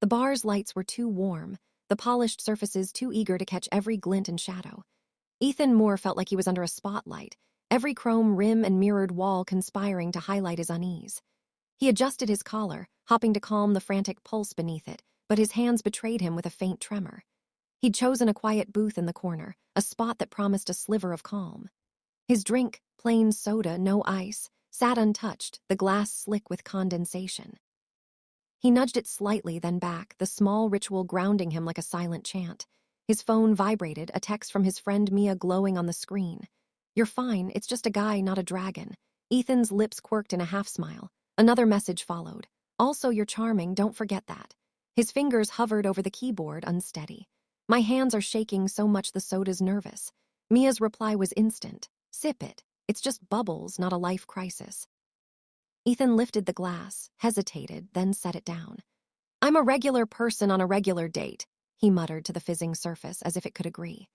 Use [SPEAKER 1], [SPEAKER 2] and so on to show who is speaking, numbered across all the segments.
[SPEAKER 1] The bar's lights were too warm, the polished surfaces too eager to catch every glint and shadow. Ethan Moore felt like he was under a spotlight, every chrome rim and mirrored wall conspiring to highlight his unease. He adjusted his collar, hopping to calm the frantic pulse beneath it, but his hands betrayed him with a faint tremor. He'd chosen a quiet booth in the corner, a spot that promised a sliver of calm. His drink, plain soda, no ice, sat untouched, the glass slick with condensation. He nudged it slightly, then back, the small ritual grounding him like a silent chant. His phone vibrated, a text from his friend Mia glowing on the screen. "You're fine, it's just a guy, not a dragon." Ethan's lips quirked in a half-smile. Another message followed. "Also, you're charming, don't forget that." His fingers hovered over the keyboard, unsteady. "My hands are shaking so much the soda's nervous." Mia's reply was instant. "Sip it. It's just bubbles, not a life crisis." Ethan lifted the glass, hesitated, then set it down. "I'm a regular person on a regular date," he muttered to the fizzing surface as if it could agree.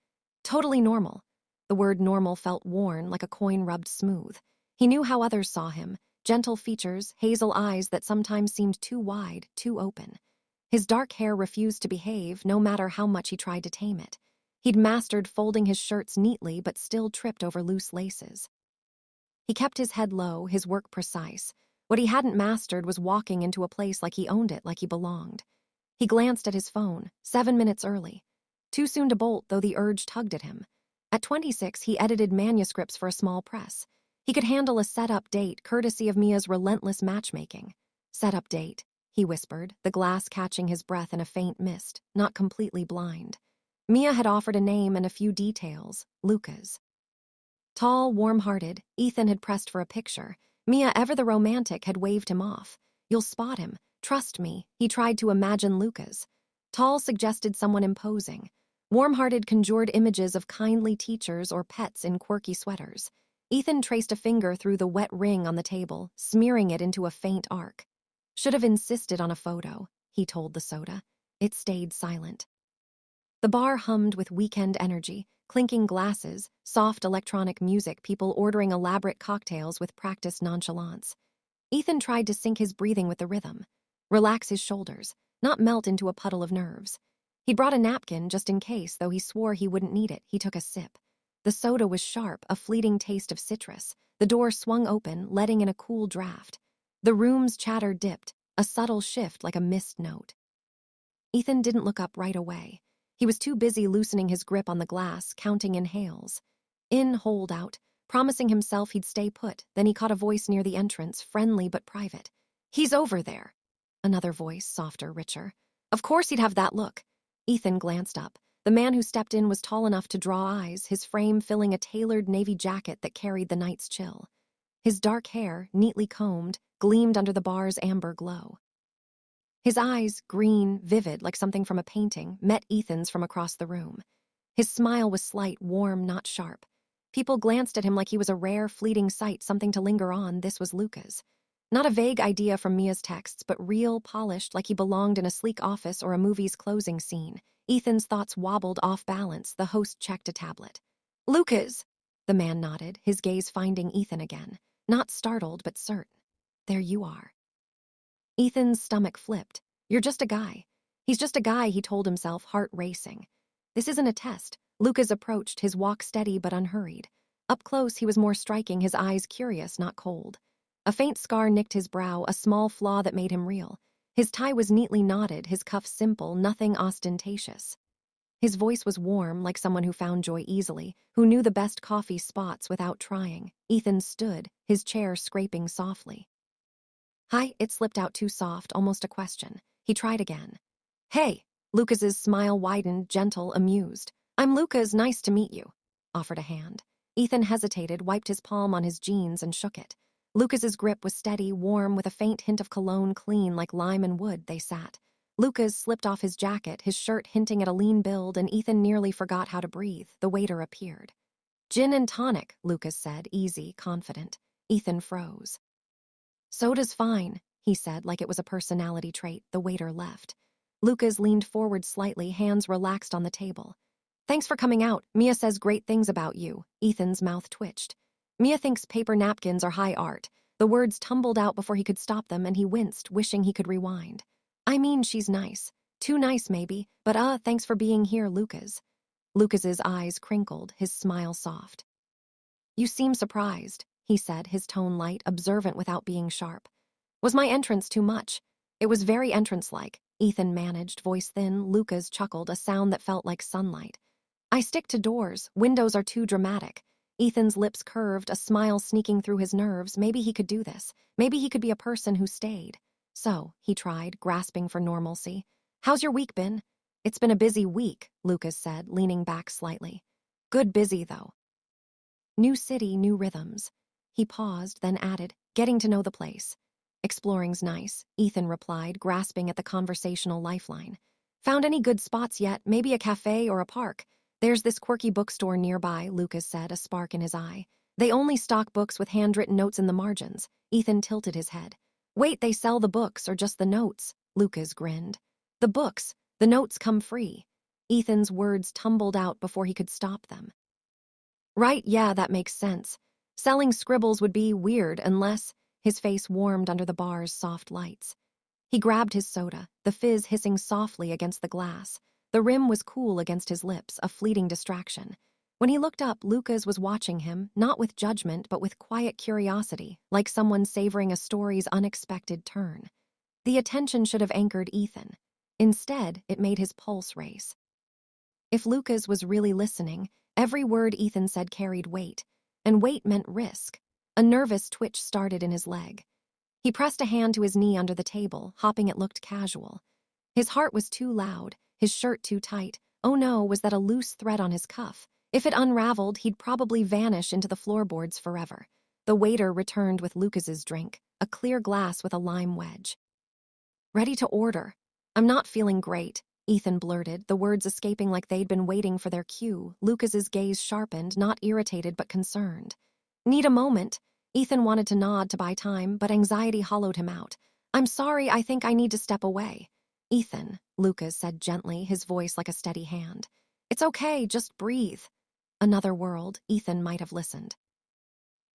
[SPEAKER 1] "Totally normal." The word normal felt worn, like a coin rubbed smooth. He knew how others saw him. Gentle features, hazel eyes that sometimes seemed too wide, too open. His dark hair refused to behave, no matter how much he tried to tame it. He'd mastered folding his shirts neatly, but still tripped over loose laces. He kept his head low, his work precise. What he hadn't mastered was walking into a place like he owned it, like he belonged. He glanced at his phone, 7 minutes early. Too soon to bolt, though the urge tugged at him. At 26, he edited manuscripts for a small press. He could handle a set-up date, courtesy of Mia's relentless matchmaking. "Set-up date," he whispered, the glass catching his breath in a faint mist, not completely blind. Mia had offered a name and a few details, Lucas. Tall, warm-hearted, Ethan had pressed for a picture. Mia, ever the romantic, had waved him off. "You'll spot him. Trust me." He tried to imagine Lucas. Tall suggested someone imposing. Warm-hearted conjured images of kindly teachers or pets in quirky sweaters. Ethan traced a finger through the wet ring on the table, smearing it into a faint arc. "Should have insisted on a photo," he told the soda. It stayed silent. The bar hummed with weekend energy, clinking glasses, soft electronic music, people ordering elaborate cocktails with practiced nonchalance. Ethan tried to sync his breathing with the rhythm, relax his shoulders, not melt into a puddle of nerves. He brought a napkin just in case, though he swore he wouldn't need it. He took a sip. The soda was sharp, a fleeting taste of citrus. The door swung open, letting in a cool draft. The room's chatter dipped, a subtle shift like a missed note. Ethan didn't look up right away. He was too busy loosening his grip on the glass, counting inhales. In, hold, out, promising himself he'd stay put. Then he caught a voice near the entrance, friendly but private. "He's over there." Another voice, softer, richer. Of course he'd have that look. Ethan glanced up. The man who stepped in was tall enough to draw eyes, his frame filling a tailored navy jacket that carried the night's chill. His dark hair, neatly combed, gleamed under the bar's amber glow. His eyes, green, vivid, like something from a painting, met Ethan's from across the room. His smile was slight, warm, not sharp. People glanced at him like he was a rare, fleeting sight, something to linger on. This was Lucas. Not a vague idea from Mia's texts, but real, polished, like he belonged in a sleek office or a movie's closing scene. Ethan's thoughts wobbled off balance. The host checked a tablet. "Lucas!" The man nodded, his gaze finding Ethan again. Not startled, but certain. "There you are." Ethan's stomach flipped. "You're just a guy." He's just a guy, he told himself, heart racing. This isn't a test. Lucas approached, his walk steady but unhurried. Up close, he was more striking, his eyes curious, not cold. A faint scar nicked his brow, a small flaw that made him real. His tie was neatly knotted, his cuffs simple, nothing ostentatious. His voice was warm, like someone who found joy easily, who knew the best coffee spots without trying. Ethan stood, his chair scraping softly. "Hi," it slipped out too soft, almost a question. He tried again. "Hey." Lucas's smile widened, gentle, amused. "I'm Lucas, nice to meet you." Offered a hand. Ethan hesitated, wiped his palm on his jeans and shook it. Lucas's grip was steady, warm, with a faint hint of cologne, clean like lime and wood. They sat. Lucas slipped off his jacket, his shirt hinting at a lean build, and Ethan nearly forgot how to breathe. The waiter appeared. "Gin and tonic," Lucas said, easy, confident. Ethan froze. "Soda's fine," he said like it was a personality trait. The waiter left. Lucas leaned forward slightly, hands relaxed on the table. "Thanks for coming out. Mia says great things about you." Ethan's mouth twitched. "Mia thinks paper napkins are high art." The words tumbled out before he could stop them, and he winced, wishing he could rewind. "I mean, she's nice." Too nice, maybe, but thanks for being here, Lucas. Lucas's eyes crinkled, his smile soft. You seem surprised, he said, his tone light, observant without being sharp. Was my entrance too much? It was very entrance-like, Ethan managed, voice thin. Lucas chuckled, a sound that felt like sunlight. I stick to doors, windows are too dramatic. Ethan's lips curved, a smile sneaking through his nerves. Maybe he could do this. Maybe he could be a person who stayed. So, he tried, grasping for normalcy. How's your week been? It's been a busy week, Lucas said, leaning back slightly. Good busy, though. New city, new rhythms. He paused, then added, getting to know the place. Exploring's nice, Ethan replied, grasping at the conversational lifeline. Found any good spots yet? Maybe a cafe or a park? There's this quirky bookstore nearby, Lucas said, a spark in his eye. They only stock books with handwritten notes in the margins. Ethan tilted his head. Wait, they sell the books or just the notes? Lucas grinned. The books. The notes come free. Ethan's words tumbled out before he could stop them. Right, yeah, that makes sense. Selling scribbles would be weird unless... His face warmed under the bar's soft lights. He grabbed his soda, the fizz hissing softly against the glass. The rim was cool against his lips, a fleeting distraction. When he looked up, Lucas was watching him, not with judgment but with quiet curiosity, like someone savoring a story's unexpected turn. The attention should have anchored Ethan. Instead, it made his pulse race. If Lucas was really listening, every word Ethan said carried weight, and weight meant risk. A nervous twitch started in his leg. He pressed a hand to his knee under the table, hopping it looked casual. His heart was too loud, his shirt too tight. Oh no, was that a loose thread on his cuff? If it unraveled, he'd probably vanish into the floorboards forever. The waiter returned with Lucas's drink, a clear glass with a lime wedge. Ready to order. I'm not feeling great, Ethan blurted, the words escaping like they'd been waiting for their cue. Lucas's gaze sharpened, not irritated but concerned. Need a moment. Ethan wanted to nod to buy time, but anxiety hollowed him out. I'm sorry, I think I need to step away. Ethan, Lucas said gently, his voice like a steady hand. It's okay, just breathe. Another world, Ethan might have listened.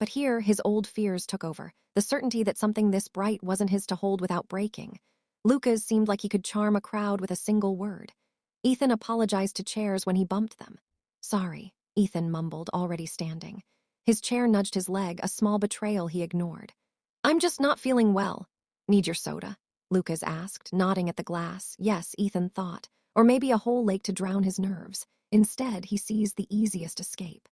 [SPEAKER 1] But here, his old fears took over, the certainty that something this bright wasn't his to hold without breaking. Lucas seemed like he could charm a crowd with a single word. Ethan apologized to chairs when he bumped them. Sorry, Ethan mumbled, already standing. His chair nudged his leg, a small betrayal he ignored. I'm just not feeling well. Need your soda? Lucas asked, nodding at the glass. Yes, Ethan thought. Or maybe a whole lake to drown his nerves. Instead, he seized the easiest escape.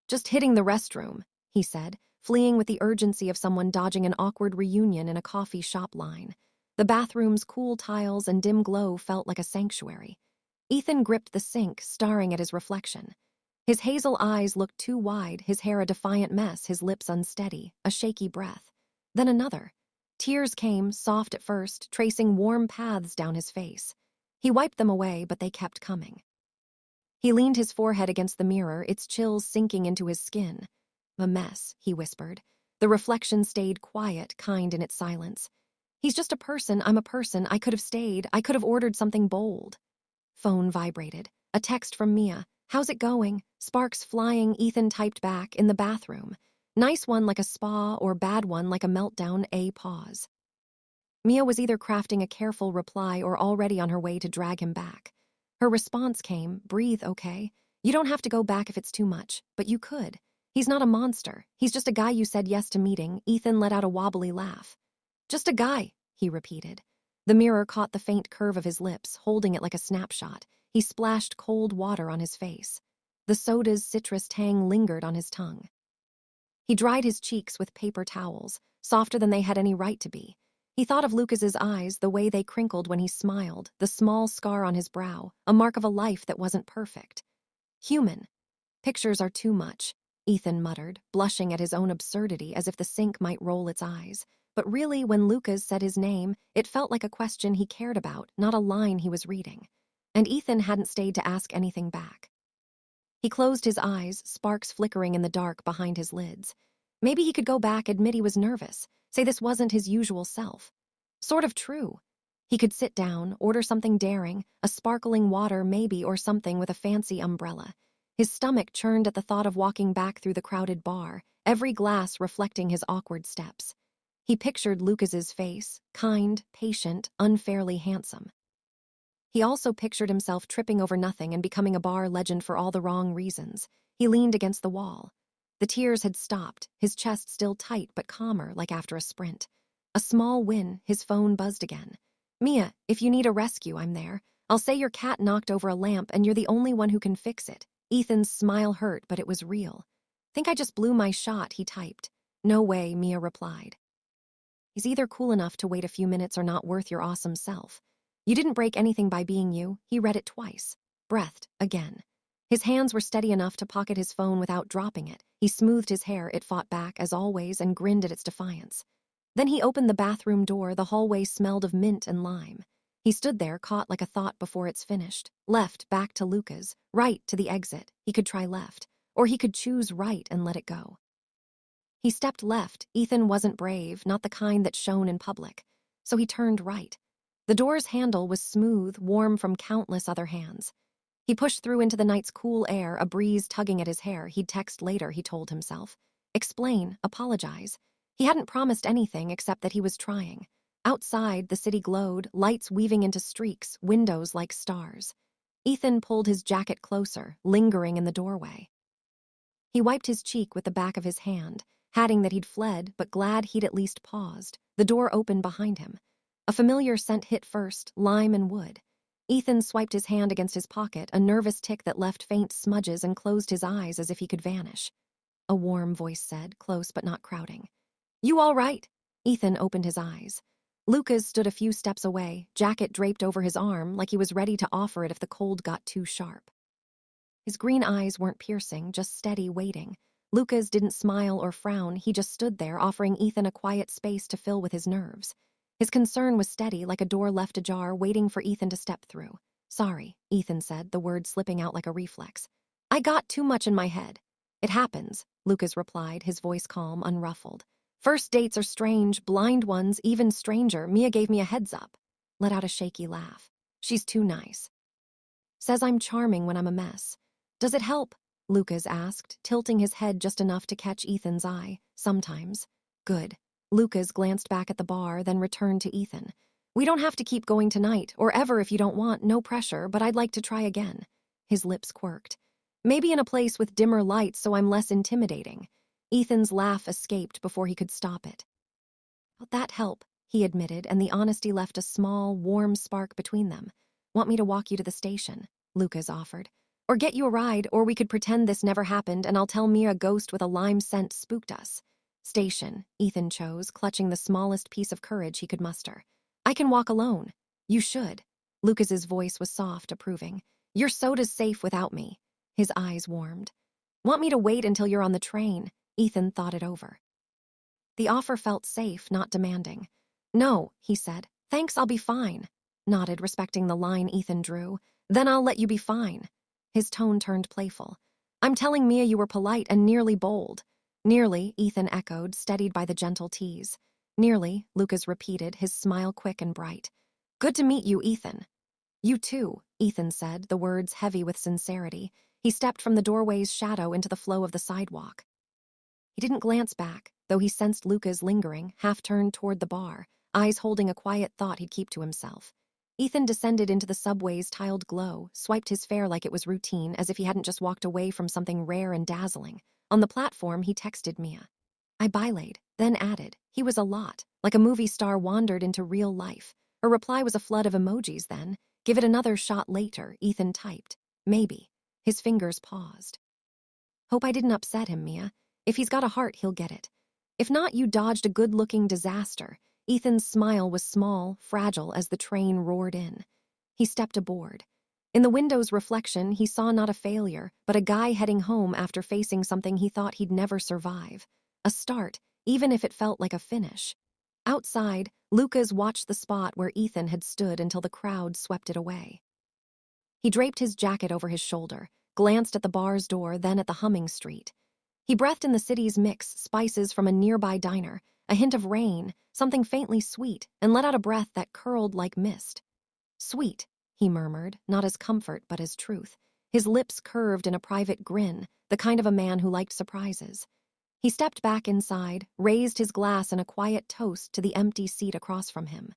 [SPEAKER 1] Just hitting the restroom, he said, fleeing with the urgency of someone dodging an awkward reunion in a coffee shop line. The bathroom's cool tiles and dim glow felt like a sanctuary. Ethan gripped the sink, staring at his reflection. His hazel eyes looked too wide, his hair a defiant mess, his lips unsteady, a shaky breath. Then another. Tears came, soft at first, tracing warm paths down his face. He wiped them away, but they kept coming. He leaned his forehead against the mirror, its chills sinking into his skin. A mess, he whispered. The reflection stayed quiet, kind in its silence. He's just a person, I'm a person, I could have stayed, I could have ordered something bold. Phone vibrated. A text from Mia. How's it going? Sparks flying, Ethan typed back, in the bathroom. Nice one like a spa or bad one like a meltdown, a pause. Mia was either crafting a careful reply or already on her way to drag him back. Her response came, breathe, okay? You don't have to go back if it's too much, but you could. He's not a monster. He's just a guy you said yes to meeting. Ethan let out a wobbly laugh. Just a guy, he repeated. The mirror caught the faint curve of his lips, holding it like a snapshot. He splashed cold water on his face. The soda's citrus tang lingered on his tongue. He dried his cheeks with paper towels, softer than they had any right to be. He thought of Lucas's eyes, the way they crinkled when he smiled, the small scar on his brow, a mark of a life that wasn't perfect. Human. Pictures are too much, Ethan muttered, blushing at his own absurdity as if the sink might roll its eyes. But really, when Lucas said his name, it felt like a question he cared about, not a line he was reading. And Ethan hadn't stayed to ask anything back. He closed his eyes, sparks flickering in the dark behind his lids. Maybe he could go back, admit he was nervous, say this wasn't his usual self. Sort of true. He could sit down, order something daring, a sparkling water maybe, or something with a fancy umbrella. His stomach churned at the thought of walking back through the crowded bar, every glass reflecting his awkward steps. He pictured Lucas's face, kind, patient, unfairly handsome. He also pictured himself tripping over nothing and becoming a bar legend for all the wrong reasons. He leaned against the wall. The tears had stopped, his chest still tight but calmer, like after a sprint. A small win, his phone buzzed again. "Mia, if you need a rescue, I'm there. I'll say your cat knocked over a lamp and you're the only one who can fix it." Ethan's smile hurt, but it was real. "Think I just blew my shot," he typed. "No way," Mia replied. "He's either cool enough to wait a few minutes or not worth your awesome self. You didn't break anything by being you." He read it twice. Breathed again. His hands were steady enough to pocket his phone without dropping it. He smoothed his hair, it fought back, as always, and grinned at its defiance. Then he opened the bathroom door. The hallway smelled of mint and lime. He stood there, caught like a thought before it's finished. Left, back to Luca's. Right, to the exit. He could try left. Or he could choose right and let it go. He stepped left. Ethan wasn't brave, not the kind that shone in public. So he turned right. The door's handle was smooth, warm from countless other hands. He pushed through into the night's cool air, a breeze tugging at his hair. He'd text later, he told himself. Explain, apologize. He hadn't promised anything except that he was trying. Outside, the city glowed, lights weaving into streaks, windows like stars. Ethan pulled his jacket closer, lingering in the doorway. He wiped his cheek with the back of his hand, hatting that he'd fled, but glad he'd at least paused. The door opened behind him. A familiar scent hit first, lime and wood. Ethan swiped his hand against his pocket, a nervous tick that left faint smudges, and closed his eyes as if he could vanish. A warm voice said, close but not crowding. "You all right?" Ethan opened his eyes. Lucas stood a few steps away, jacket draped over his arm, like he was ready to offer it if the cold got too sharp. His green eyes weren't piercing, just steady, waiting. Lucas didn't smile or frown, he just stood there, offering Ethan a quiet space to fill with his nerves. His concern was steady, like a door left ajar, waiting for Ethan to step through. "Sorry," Ethan said, the words slipping out like a reflex. "I got too much in my head." "It happens," Lucas replied, his voice calm, unruffled. "First dates are strange, blind ones, even stranger. Mia gave me a heads up." Let out a shaky laugh. "She's too nice. Says I'm charming when I'm a mess." "Does it help?" Lucas asked, tilting his head just enough to catch Ethan's eye. "Sometimes." "Good." Lucas glanced back at the bar, then returned to Ethan. "We don't have to keep going tonight, or ever if you don't want, no pressure, but I'd like to try again." His lips quirked. "Maybe in a place with dimmer lights so I'm less intimidating." Ethan's laugh escaped before he could stop it. "How'd that help?" he admitted, and the honesty left a small, warm spark between them. "Want me to walk you to the station?" Lucas offered. "Or get you a ride, or we could pretend this never happened and I'll tell Mia a ghost with a lime scent spooked us." "Station," Ethan chose, clutching the smallest piece of courage he could muster. "I can walk alone." "You should." Lucas's voice was soft, approving. "Your soda's safe without me." His eyes warmed. "Want me to wait until you're on the train?" Ethan thought it over. The offer felt safe, not demanding. "No," he said. "Thanks, I'll be fine." Nodded, respecting the line Ethan drew. "Then I'll let you be fine." His tone turned playful. "I'm telling Mia you were polite and nearly bold." "Nearly," Ethan echoed, steadied by the gentle tease. "Nearly," Lucas repeated, his smile quick and bright. "Good to meet you, Ethan." "You too," Ethan said, the words heavy with sincerity. He stepped from the doorway's shadow into the flow of the sidewalk. He didn't glance back, though he sensed Lucas lingering, half-turned toward the bar, eyes holding a quiet thought he'd keep to himself. Ethan descended into the subway's tiled glow, swiped his fare like it was routine, as if he hadn't just walked away from something rare and dazzling. On the platform, he texted Mia. I bylayed, then added. He was a lot, like a movie star wandered into real life. Her reply was a flood of emojis then. "Give it another shot later," Ethan typed. "Maybe." His fingers paused. "Hope I didn't upset him, Mia. If he's got a heart, he'll get it. If not, you dodged a good-looking disaster." Ethan's smile was small, fragile as the train roared in. He stepped aboard. In the window's reflection, he saw not a failure, but a guy heading home after facing something he thought he'd never survive. A start, even if it felt like a finish. Outside, Lucas watched the spot where Ethan had stood until the crowd swept it away. He draped his jacket over his shoulder, glanced at the bar's door, then at the humming street. He breathed in the city's mix, spices from a nearby diner, a hint of rain, something faintly sweet, and let out a breath that curled like mist. "Sweet," he murmured, not as comfort but as truth. His lips curved in a private grin, the kind of a man who liked surprises. He stepped back inside, raised his glass in a quiet toast to the empty seat across from him.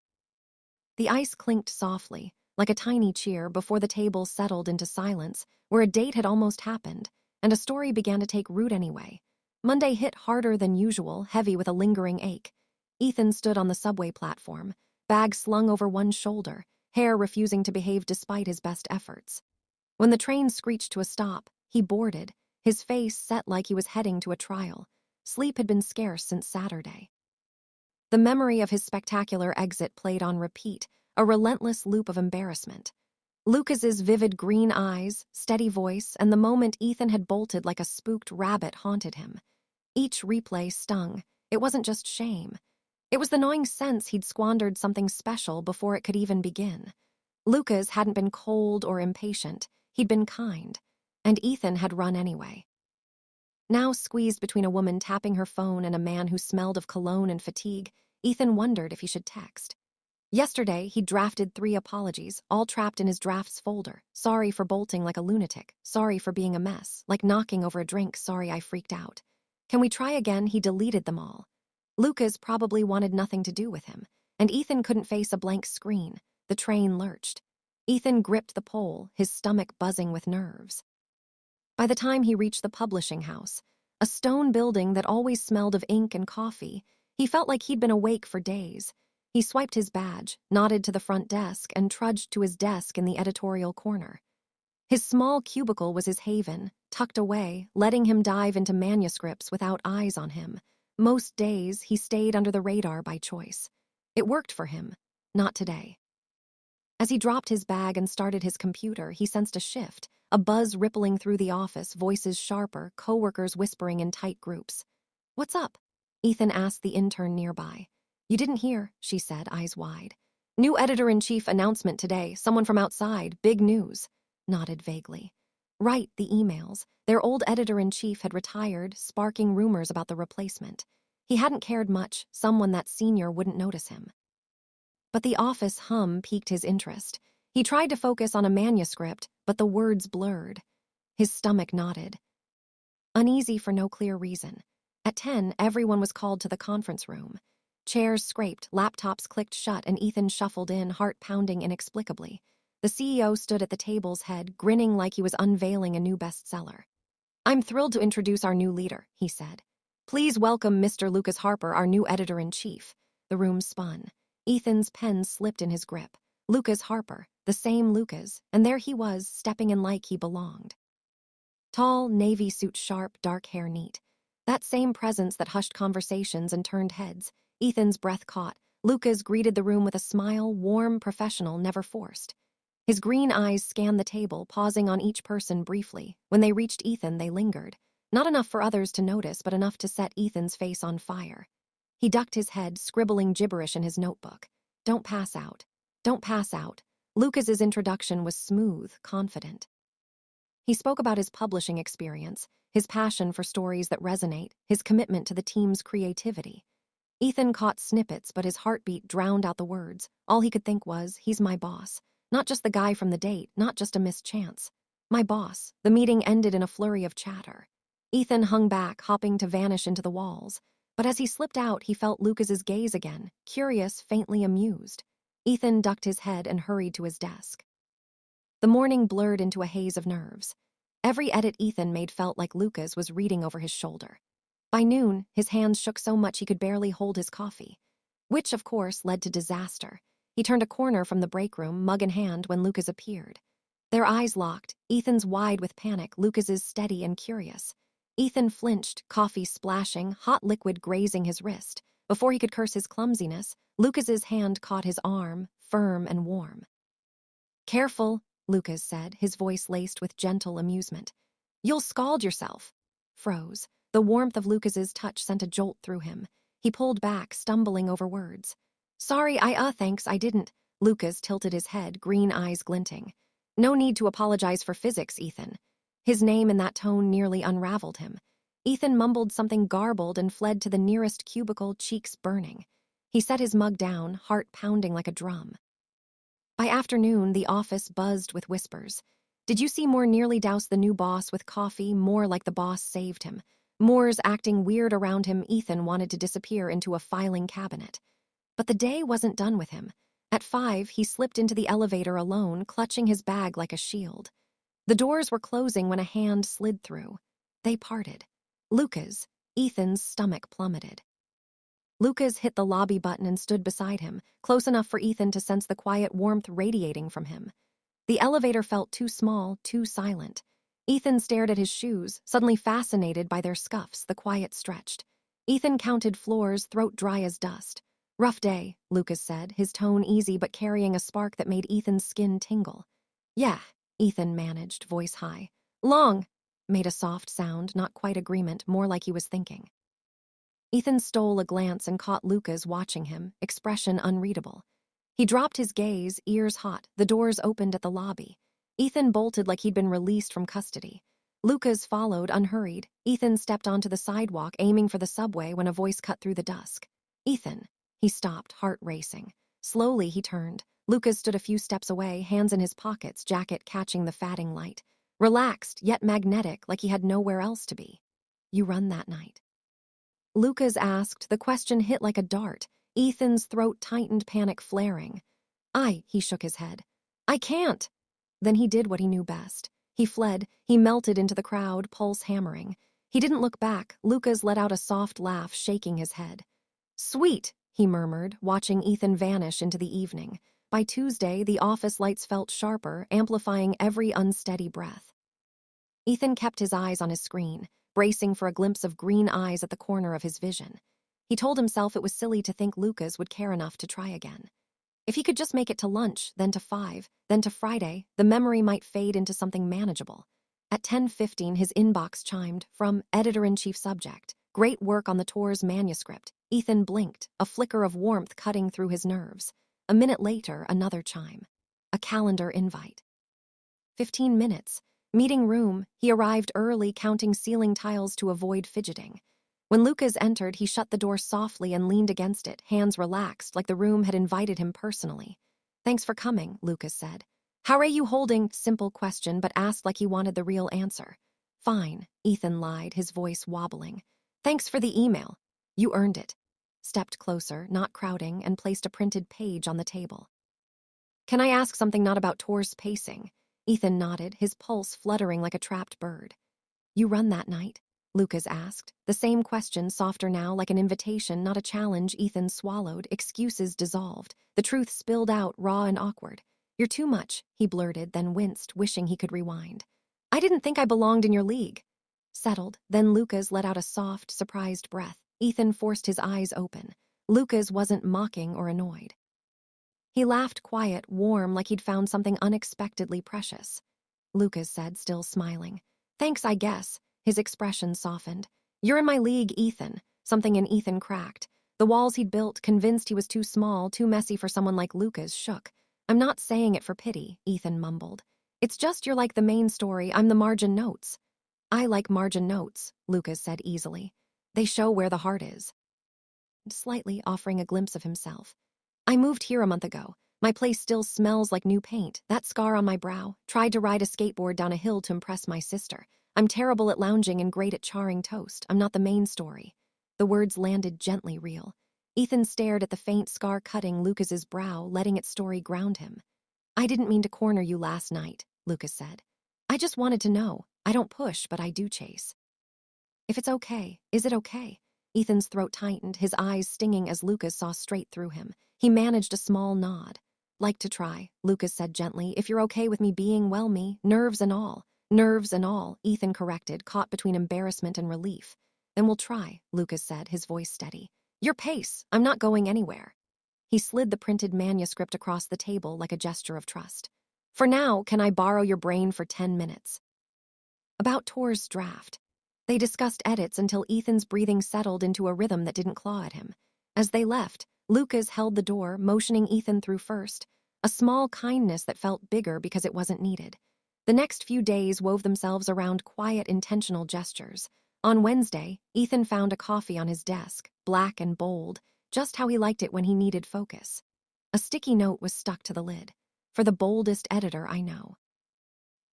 [SPEAKER 1] The ice clinked softly, like a tiny cheer before the table settled into silence, where a date had almost happened, and a story began to take root anyway. Monday hit harder than usual, heavy with a lingering ache. Ethan stood on the subway platform, bag slung over one shoulder, hair refusing to behave despite his best efforts. When the train screeched to a stop, he boarded, his face set like he was heading to a trial. Sleep had been scarce since Saturday. The memory of his spectacular exit played on repeat, a relentless loop of embarrassment. Lucas's vivid green eyes, steady voice, and the moment Ethan had bolted like a spooked rabbit haunted him. Each replay stung. It wasn't just shame. It was the gnawing sense he'd squandered something special before it could even begin. Lucas hadn't been cold or impatient. He'd been kind. And Ethan had run anyway. Now squeezed between a woman tapping her phone and a man who smelled of cologne and fatigue, Ethan wondered if he should text. Yesterday, he drafted 3 apologies, all trapped in his drafts folder. Sorry for bolting like a lunatic. Sorry for being a mess. Like knocking over a drink. Sorry I freaked out. Can we try again? He deleted them all. Lucas probably wanted nothing to do with him, and Ethan couldn't face a blank screen. The train lurched. Ethan gripped the pole, his stomach buzzing with nerves. By the time he reached the publishing house, a stone building that always smelled of ink and coffee, he felt like he'd been awake for days. He swiped his badge, nodded to the front desk, and trudged to his desk in the editorial corner. His small cubicle was his haven, tucked away, letting him dive into manuscripts without eyes on him. Most days, he stayed under the radar by choice. It worked for him. Not today. As he dropped his bag and started his computer, he sensed a shift, a buzz rippling through the office, voices sharper, coworkers whispering in tight groups. "What's up?" Ethan asked the intern nearby. "You didn't hear," she said, eyes wide. "New editor-in-chief announcement today, someone from outside, big news." Nodded vaguely. Right, the emails. Their old editor-in-chief had retired, sparking rumors about the replacement. He hadn't cared much, someone that senior wouldn't notice him. But the office hum piqued his interest. He tried to focus on a manuscript, but the words blurred. His stomach knotted. Uneasy for no clear reason. At 10, everyone was called to the conference room. Chairs scraped, laptops clicked shut, and Ethan shuffled in, heart pounding inexplicably. The CEO stood at the table's head, grinning like he was unveiling a new bestseller. "I'm thrilled to introduce our new leader," he said. "Please welcome Mr. Lucas Harper, our new editor-in-chief." The room spun. Ethan's pen slipped in his grip. Lucas Harper, the same Lucas, and there he was, stepping in like he belonged. Tall, navy suit sharp, dark hair neat. That same presence that hushed conversations and turned heads. Ethan's breath caught. Lucas greeted the room with a smile, warm, professional, never forced. His green eyes scanned the table, pausing on each person briefly. When they reached Ethan, they lingered. Not enough for others to notice, but enough to set Ethan's face on fire. He ducked his head, scribbling gibberish in his notebook. "Don't pass out. Don't pass out." Lucas's introduction was smooth, confident. He spoke about his publishing experience, his passion for stories that resonate, his commitment to the team's creativity. Ethan caught snippets, but his heartbeat drowned out the words. All he could think was, he's my boss. Not just the guy from the date, not just a missed chance. My boss. The meeting ended in a flurry of chatter. Ethan hung back, hopping to vanish into the walls. But as he slipped out, he felt Lucas's gaze again, curious, faintly amused. Ethan ducked his head and hurried to his desk. The morning blurred into a haze of nerves. Every edit Ethan made felt like Lucas was reading over his shoulder. By noon, his hands shook so much he could barely hold his coffee. Which, of course, led to disaster. He turned a corner from the break room, mug in hand, when Lucas appeared. Their eyes locked, Ethan's wide with panic, Lucas's steady and curious. Ethan flinched, coffee splashing, hot liquid grazing his wrist. Before he could curse his clumsiness, Lucas's hand caught his arm, firm and warm. "Careful," Lucas said, his voice laced with gentle amusement. "You'll scald yourself." Froze. The warmth of Lucas's touch sent a jolt through him. He pulled back, stumbling over words. "Sorry, thanks, I didn't." Lucas tilted his head, green eyes glinting. "No need to apologize for physics, Ethan." His name in that tone nearly unraveled him. Ethan mumbled something garbled and fled to the nearest cubicle, cheeks burning. He set his mug down, heart pounding like a drum. By afternoon, the office buzzed with whispers. Did you see Moore nearly douse the new boss with coffee? More like the boss saved him. Moore's acting weird around him. Ethan wanted to disappear into a filing cabinet. But the day wasn't done with him. At 5, he slipped into the elevator alone, clutching his bag like a shield. The doors were closing when a hand slid through. They parted. Lucas, Ethan's stomach plummeted. Lucas hit the lobby button and stood beside him, close enough for Ethan to sense the quiet warmth radiating from him. The elevator felt too small, too silent. Ethan stared at his shoes, suddenly fascinated by their scuffs. The quiet stretched. Ethan counted floors, throat dry as dust. "Rough day," Lucas said, his tone easy but carrying a spark that made Ethan's skin tingle. "Yeah," Ethan managed, voice high. "Long," made a soft sound, not quite agreement, more like he was thinking. Ethan stole a glance and caught Lucas watching him, expression unreadable. He dropped his gaze, ears hot. The doors opened at the lobby. Ethan bolted like he'd been released from custody. Lucas followed, unhurried. Ethan stepped onto the sidewalk, aiming for the subway when a voice cut through the dusk. "Ethan." He stopped, heart racing. Slowly, he turned. Lucas stood a few steps away, hands in his pockets, jacket catching the fading light. Relaxed, yet magnetic, like he had nowhere else to be. "You run that night?" Lucas asked. The question hit like a dart. Ethan's throat tightened, panic flaring. He shook his head. "I can't." Then he did what he knew best. He fled. He melted into the crowd, pulse hammering. He didn't look back. Lucas let out a soft laugh, shaking his head. "Sweet," he murmured, watching Ethan vanish into the evening. By Tuesday, the office lights felt sharper, amplifying every unsteady breath. Ethan kept his eyes on his screen, bracing for a glimpse of green eyes at the corner of his vision. He told himself it was silly to think Lucas would care enough to try again. If he could just make it to lunch, then to 5, then to Friday, the memory might fade into something manageable. At 10:15, his inbox chimed, from Editor-in-Chief Subject. "Great work on the tour's manuscript." Ethan blinked, a flicker of warmth cutting through his nerves. A minute later, another chime. A calendar invite. 15 minutes. Meeting room. He arrived early, counting ceiling tiles to avoid fidgeting. When Lucas entered, he shut the door softly and leaned against it, hands relaxed, like the room had invited him personally. "Thanks for coming," Lucas said. "How are you holding?" Simple question, but asked like he wanted the real answer. "Fine," Ethan lied, his voice wobbling. "Thanks for the email." "You earned it." Stepped closer, not crowding, and placed a printed page on the table. "Can I ask something not about tour's pacing?" Ethan nodded, his pulse fluttering like a trapped bird. "You run that night?" Lucas asked. The same question, softer now, like an invitation, not a challenge. Ethan swallowed, excuses dissolved. The truth spilled out, raw and awkward. "You're too much," he blurted, then winced, wishing he could rewind. "I didn't think I belonged in your league." Settled, then Lucas let out a soft, surprised breath. Ethan forced his eyes open. Lucas wasn't mocking or annoyed. He laughed quiet, warm, like he'd found something unexpectedly precious. Lucas said, still smiling. "Thanks, I guess." His expression softened. "You're in my league, Ethan." Something in Ethan cracked. The walls he'd built, convinced he was too small, too messy for someone like Lucas, shook. "I'm not saying it for pity," Ethan mumbled. "It's just you're like the main story, I'm the margin notes." "I like margin notes," Lucas said easily. "They show where the heart is." Slightly offering a glimpse of himself. "I moved here a month ago. My place still smells like new paint. That scar on my brow. Tried to ride a skateboard down a hill to impress my sister. I'm terrible at lounging and great at charring toast. I'm not the main story." The words landed gently real. Ethan stared at the faint scar cutting Lucas's brow, letting its story ground him. "I didn't mean to corner you last night," Lucas said. "I just wanted to know. I don't push, but I do chase." "If it's okay, is it okay?" Ethan's throat tightened, his eyes stinging as Lucas saw straight through him. He managed a small nod. "Like to try," Lucas said gently. "If you're okay with me being, well, me, nerves and all." "Nerves and all," Ethan corrected, caught between embarrassment and relief. "Then we'll try," Lucas said, his voice steady. "Your pace. I'm not going anywhere." He slid the printed manuscript across the table like a gesture of trust. "For now, can I borrow your brain for 10 minutes? About Tor's draft." They discussed edits until Ethan's breathing settled into a rhythm that didn't claw at him. As they left, Lucas held the door, motioning Ethan through first, a small kindness that felt bigger because it wasn't needed. The next few days wove themselves around quiet, intentional gestures. On Wednesday, Ethan found a coffee on his desk, black and bold, just how he liked it when he needed focus. A sticky note was stuck to the lid. "For the boldest editor I know."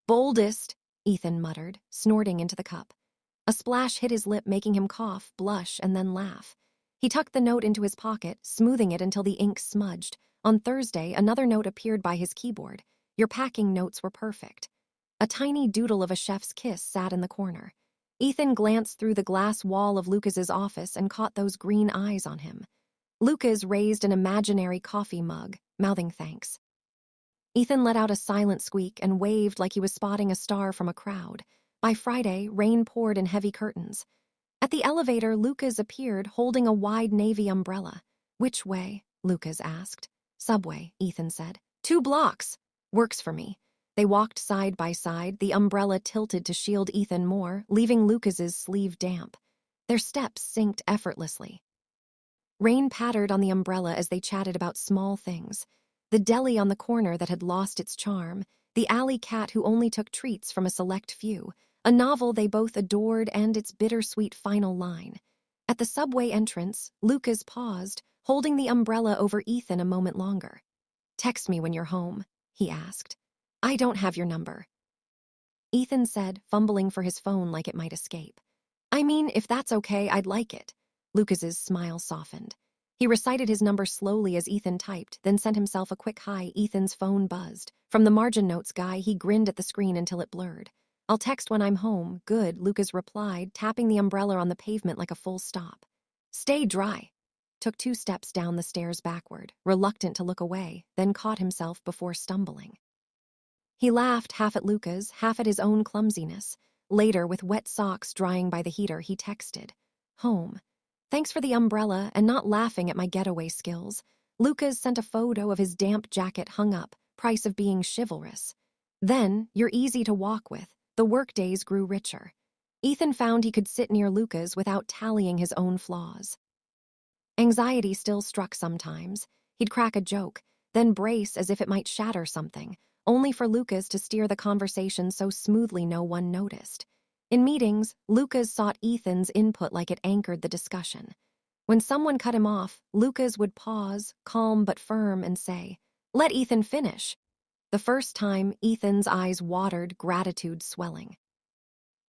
[SPEAKER 1] "Boldest," Ethan muttered, snorting into the cup. A splash hit his lip, making him cough, blush, and then laugh. He tucked the note into his pocket, smoothing it until the ink smudged. On Thursday, another note appeared by his keyboard. Your packing notes were perfect. A tiny doodle of a chef's kiss sat in the corner. Ethan glanced through the glass wall of Lucas's office and caught those green eyes on him. Lucas raised an imaginary coffee mug, mouthing thanks. Ethan let out a silent squeak and waved like he was spotting a star from a crowd. By Friday, rain poured in heavy curtains. At the elevator, Lucas appeared holding a wide navy umbrella. Which way? Lucas asked. Subway, Ethan said. 2 blocks. Works for me. They walked side by side, the umbrella tilted to shield Ethan more, leaving Lucas's sleeve damp. Their steps synced effortlessly. Rain pattered on the umbrella as they chatted about small things. The deli on the corner that had lost its charm, the alley cat who only took treats from a select few, a novel they both adored and its bittersweet final line. At the subway entrance, Lucas paused, holding the umbrella over Ethan a moment longer. Text me when you're home, he asked. I don't have your number. Ethan said, fumbling for his phone like it might escape. I mean, if that's okay, I'd like it. Lucas's smile softened. He recited his number slowly as Ethan typed, then sent himself a quick hi. Ethan's phone buzzed. From the margin notes guy, he grinned at the screen until it blurred. I'll text when I'm home. Good, Lucas replied, tapping the umbrella on the pavement like a full stop. Stay dry. Took 2 steps down the stairs backward, reluctant to look away, then caught himself before stumbling. He laughed, half at Lucas, half at his own clumsiness. Later, with wet socks drying by the heater, he texted. Home. Thanks for the umbrella and not laughing at my getaway skills. Lucas sent a photo of his damp jacket hung up, price of being chivalrous. Then, you're easy to walk with. The workdays grew richer. Ethan found he could sit near Lucas without tallying his own flaws. Anxiety still struck sometimes. He'd crack a joke, then brace as if it might shatter something, only for Lucas to steer the conversation so smoothly no one noticed. In meetings, Lucas sought Ethan's input like it anchored the discussion. When someone cut him off, Lucas would pause, calm but firm, and say, Let Ethan finish. The first time, Ethan's eyes watered, gratitude swelling.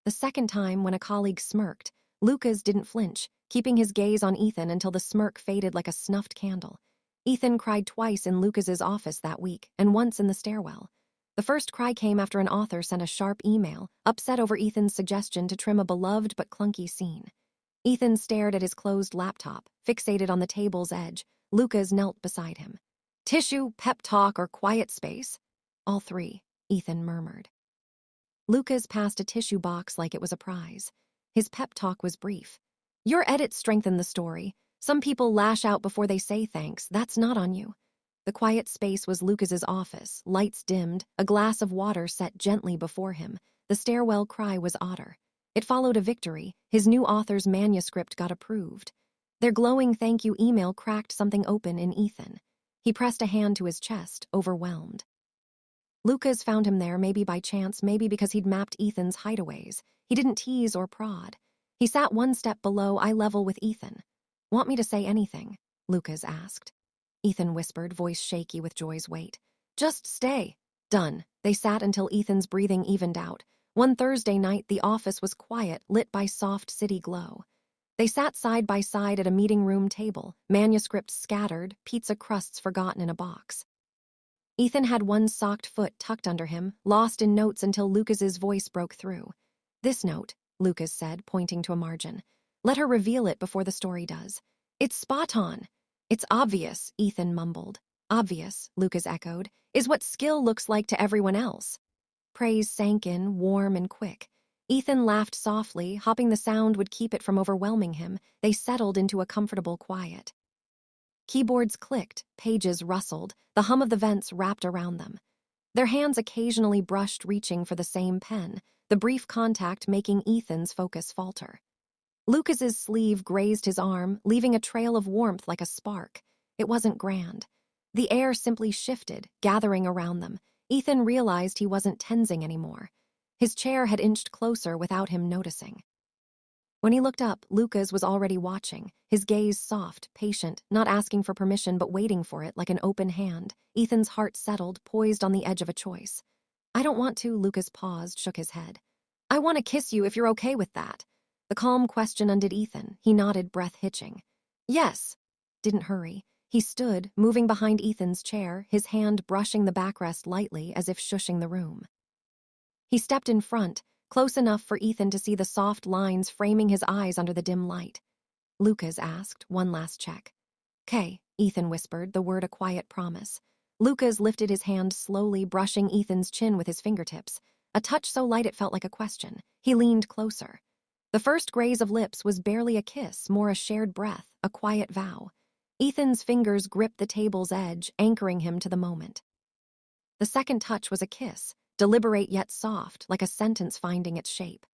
[SPEAKER 1] The second time, when a colleague smirked, Lucas didn't flinch, keeping his gaze on Ethan until the smirk faded like a snuffed candle. Ethan cried twice in Lucas's office that week, and once in the stairwell. The first cry came after an author sent a sharp email, upset over Ethan's suggestion to trim a beloved but clunky scene. Ethan stared at his closed laptop, fixated on the table's edge. Lucas knelt beside him. Tissue, pep talk, or quiet space? All 3, Ethan murmured. Lucas passed a tissue box like it was a prize. His pep talk was brief. Your edits strengthen the story. Some people lash out before they say thanks. That's not on you. The quiet space was Lucas's office, lights dimmed, a glass of water set gently before him. The stairwell cry was Otter. It followed a victory. His new author's manuscript got approved. Their glowing thank you email cracked something open in Ethan. He pressed a hand to his chest, overwhelmed. Lucas found him there, maybe by chance, maybe because he'd mapped Ethan's hideaways. He didn't tease or prod. He sat one step below, eye level with Ethan. Want me to say anything? Lucas asked. Ethan whispered, voice shaky with joy's weight. Just stay. Done. They sat until Ethan's breathing evened out. One Thursday night, the office was quiet, lit by soft city glow. They sat side by side at a meeting room table, manuscripts scattered, pizza crusts forgotten in a box. Ethan had one socked foot tucked under him, lost in notes until Lucas's voice broke through. This note, Lucas said, pointing to a margin. Let her reveal it before the story does. It's spot on. It's obvious, Ethan mumbled. Obvious, Lucas echoed, is what skill looks like to everyone else. Praise sank in, warm and quick. Ethan laughed softly, hoping the sound would keep it from overwhelming him. They settled into a comfortable quiet. Keyboards clicked, pages rustled, the hum of the vents wrapped around them. Their hands occasionally brushed, reaching for the same pen, the brief contact making Ethan's focus falter. Lucas's sleeve grazed his arm, leaving a trail of warmth like a spark. It wasn't grand. The air simply shifted, gathering around them. Ethan realized he wasn't tensing anymore. His chair had inched closer without him noticing. When he looked up, Lucas was already watching, his gaze soft, patient, not asking for permission but waiting for it like an open hand. Ethan's heart settled, poised on the edge of a choice. I don't want to, Lucas paused, shook his head. I want to kiss you if you're okay with that. The calm question undid Ethan. He nodded, breath hitching. Yes. Didn't hurry. He stood, moving behind Ethan's chair, his hand brushing the backrest lightly as if shushing the room. He stepped in front, close enough for Ethan to see the soft lines framing his eyes under the dim light. Lucas asked, one last check. "'Kay," Ethan whispered, the word a quiet promise. Lucas lifted his hand slowly, brushing Ethan's chin with his fingertips, a touch so light it felt like a question. He leaned closer. The first graze of lips was barely a kiss, more a shared breath, a quiet vow. Ethan's fingers gripped the table's edge, anchoring him to the moment. The second touch was a kiss, deliberate yet soft, like a sentence finding its shape.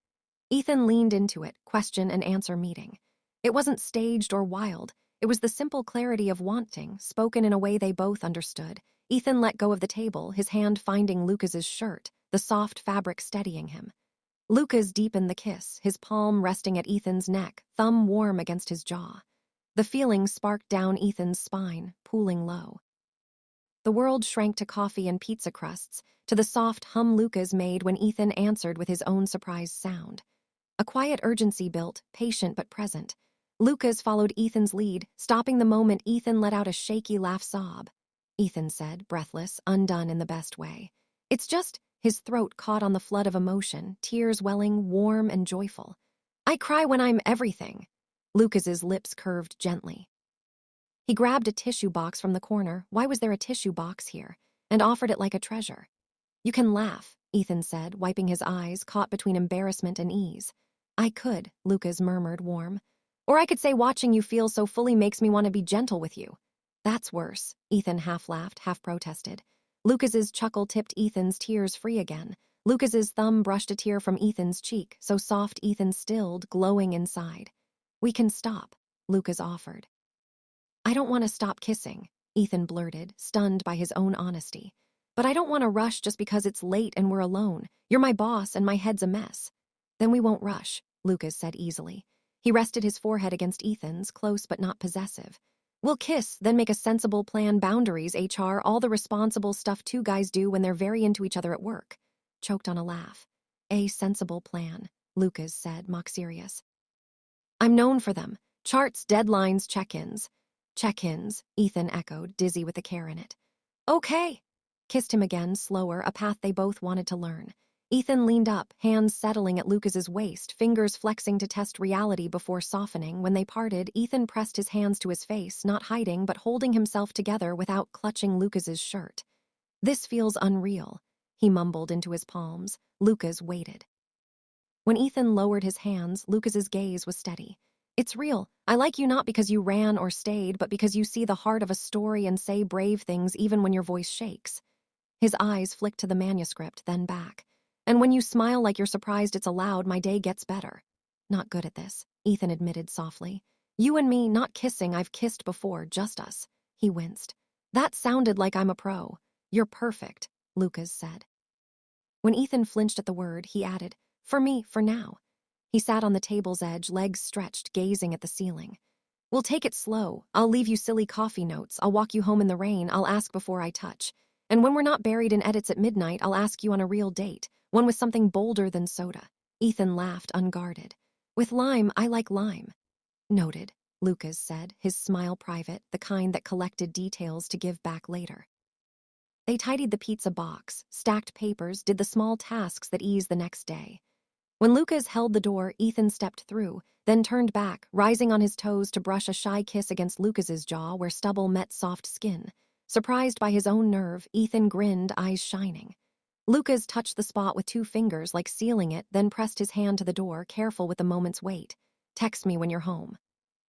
[SPEAKER 1] Ethan leaned into it, question and answer meeting. It wasn't staged or wild. It was the simple clarity of wanting, spoken in a way they both understood. Ethan let go of the table, his hand finding Lucas's shirt, the soft fabric steadying him. Lucas deepened the kiss, his palm resting at Ethan's neck, thumb warm against his jaw. The feeling sparked down Ethan's spine, pooling low. The world shrank to coffee and pizza crusts, to the soft hum Lucas made when Ethan answered with his own surprised sound. A quiet urgency built, patient but present. Lucas followed Ethan's lead, stopping the moment Ethan let out a shaky laugh sob. Ethan said, breathless, undone in the best way. "It's just," his throat caught on the flood of emotion, tears welling, warm and joyful. "I cry when I'm everything." Lucas's lips curved gently. He grabbed a tissue box from the corner, why was there a tissue box here, and offered it like a treasure. "You can laugh," Ethan said, wiping his eyes, caught between embarrassment and ease. "I could," Lucas murmured, warm. "Or I could say watching you feel so fully makes me want to be gentle with you." "That's worse," Ethan half laughed, half protested. Lucas's chuckle tipped Ethan's tears free again. Lucas's thumb brushed a tear from Ethan's cheek, so soft Ethan stilled, glowing inside. "We can stop," Lucas offered. "I don't want to stop kissing," Ethan blurted, stunned by his own honesty. "But I don't want to rush just because it's late and we're alone. You're my boss and my head's a mess." "Then we won't rush," Lucas said easily. He rested his forehead against Ethan's, close but not possessive. "We'll kiss, then make a sensible plan, boundaries, HR, all the responsible stuff two guys do when they're very into each other at work." Choked on a laugh. "A sensible plan," Lucas said, mock serious. "I'm known for them. Charts, deadlines, check-ins." "Check-ins," Ethan echoed, dizzy with the care in it. "Okay." Kissed him again, slower, a path they both wanted to learn. Ethan leaned up, hands settling at Lucas's waist, fingers flexing to test reality before softening. When they parted, Ethan pressed his hands to his face, not hiding but holding himself together without clutching Lucas's shirt. "This feels unreal," he mumbled into his palms. Lucas waited. When Ethan lowered his hands, Lucas's gaze was steady. "It's real. I like you not because you ran or stayed, but because you see the heart of a story and say brave things even when your voice shakes." His eyes flicked to the manuscript, then back. "And when you smile like you're surprised it's allowed, my day gets better." "Not good at this," Ethan admitted softly. "You and me, not kissing, I've kissed before, just us." He winced. "That sounded like I'm a pro." "You're perfect," Lucas said. When Ethan flinched at the word, he added, "For me, for now." He sat on the table's edge, legs stretched, gazing at the ceiling. "We'll take it slow. I'll leave you silly coffee notes. I'll walk you home in the rain. I'll ask before I touch. And when we're not buried in edits at midnight, I'll ask you on a real date, one with something bolder than soda." Ethan laughed, unguarded. "With lime, I like lime." "Noted," Lucas said, his smile private, the kind that collected details to give back later. They tidied the pizza box, stacked papers, did the small tasks that eased the next day. When Lucas held the door, Ethan stepped through, then turned back, rising on his toes to brush a shy kiss against Lucas's jaw where stubble met soft skin. Surprised by his own nerve, Ethan grinned, eyes shining. Lucas touched the spot with 2 fingers, like sealing it, then pressed his hand to the door, careful with the moment's weight. "Text me when you're home."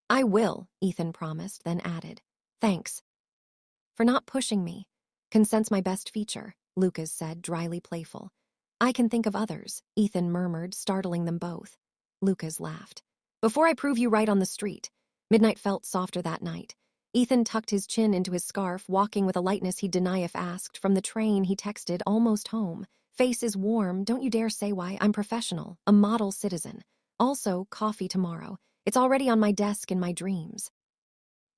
[SPEAKER 1] "I will," Ethan promised, then added, "Thanks for not pushing me." "Consent's my best feature," Lucas said, dryly playful. "I can think of others," Ethan murmured, startling them both. Lucas laughed. "Before I prove you right on the street." Midnight felt softer that night. Ethan tucked his chin into his scarf, walking with a lightness he'd deny if asked. From the train, he texted, "Almost home. Face is warm, don't you dare say why. I'm professional, a model citizen. Also, coffee tomorrow. It's already on my desk in my dreams."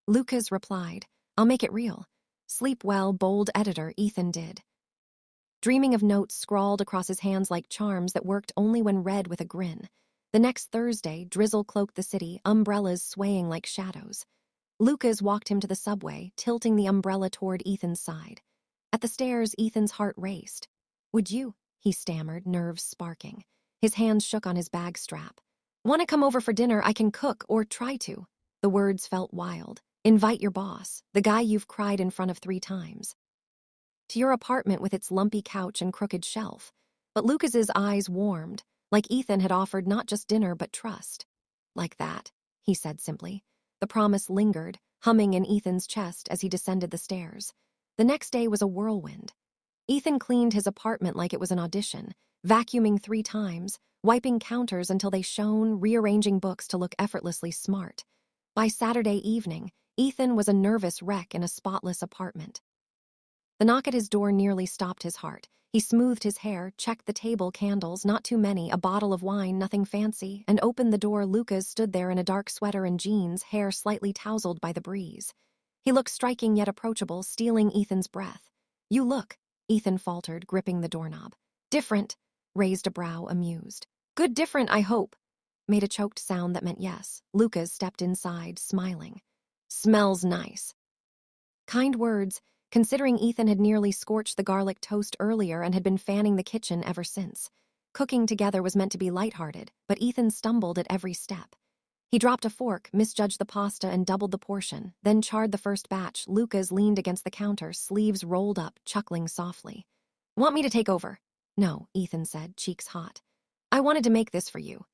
[SPEAKER 1] Lucas replied, "I'll make it real." Sleep well, bold editor, Ethan did. Dreaming of notes scrawled across his hands like charms that worked only when read with a grin. The next Thursday, drizzle cloaked the city, umbrellas swaying like shadows. Lucas walked him to the subway, tilting the umbrella toward Ethan's side. At the stairs, Ethan's heart raced. "Would you?" he stammered, nerves sparking. His hands shook on his bag strap. "Want to come over for dinner? I can cook, or try to." The words felt wild. "Invite your boss, the guy you've cried in front of 3 times. To your apartment with its lumpy couch and crooked shelf." But Lucas's eyes warmed, like Ethan had offered not just dinner but trust. "Like that," he said simply. The promise lingered, humming in Ethan's chest as he descended the stairs. The next day was a whirlwind. Ethan cleaned his apartment like it was an audition, vacuuming 3 times, wiping counters until they shone, rearranging books to look effortlessly smart. By Saturday evening, Ethan was a nervous wreck in a spotless apartment. The knock at his door nearly stopped his heart. He smoothed his hair, checked the table, candles, not too many, a bottle of wine, nothing fancy, and opened the door. Lucas stood there in a dark sweater and jeans, hair slightly tousled by the breeze. He looked striking yet approachable, stealing Ethan's breath. "You look," Ethan faltered, gripping the doorknob. "Different," raised a brow, amused. "Good different, I hope." Made a choked sound that meant yes. Lucas stepped inside, smiling. "Smells nice." Kind words, considering Ethan had nearly scorched the garlic toast earlier and had been fanning the kitchen ever since. Cooking together was meant to be lighthearted, but Ethan stumbled at every step. He dropped a fork, misjudged the pasta, and doubled the portion, then charred the first batch. Lucas leaned against the counter, sleeves rolled up, chuckling softly. "Want me to take over?" "No," Ethan said, cheeks hot. "I wanted to make this for you."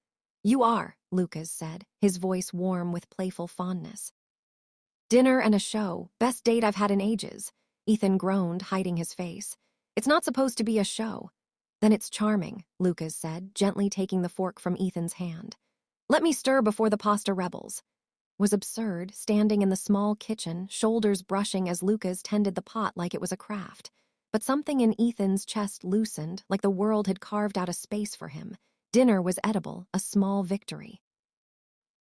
[SPEAKER 1] "You are," Lucas said, his voice warm with playful fondness. "Dinner and a show, best date I've had in ages." Ethan groaned, hiding his face. "It's not supposed to be a show." "Then it's charming," Lucas said, gently taking the fork from Ethan's hand. "Let me stir before the pasta rebels." Was absurd, standing in the small kitchen, shoulders brushing as Lucas tended the pot like it was a craft. But something in Ethan's chest loosened, like the world had carved out a space for him. Dinner was edible, a small victory.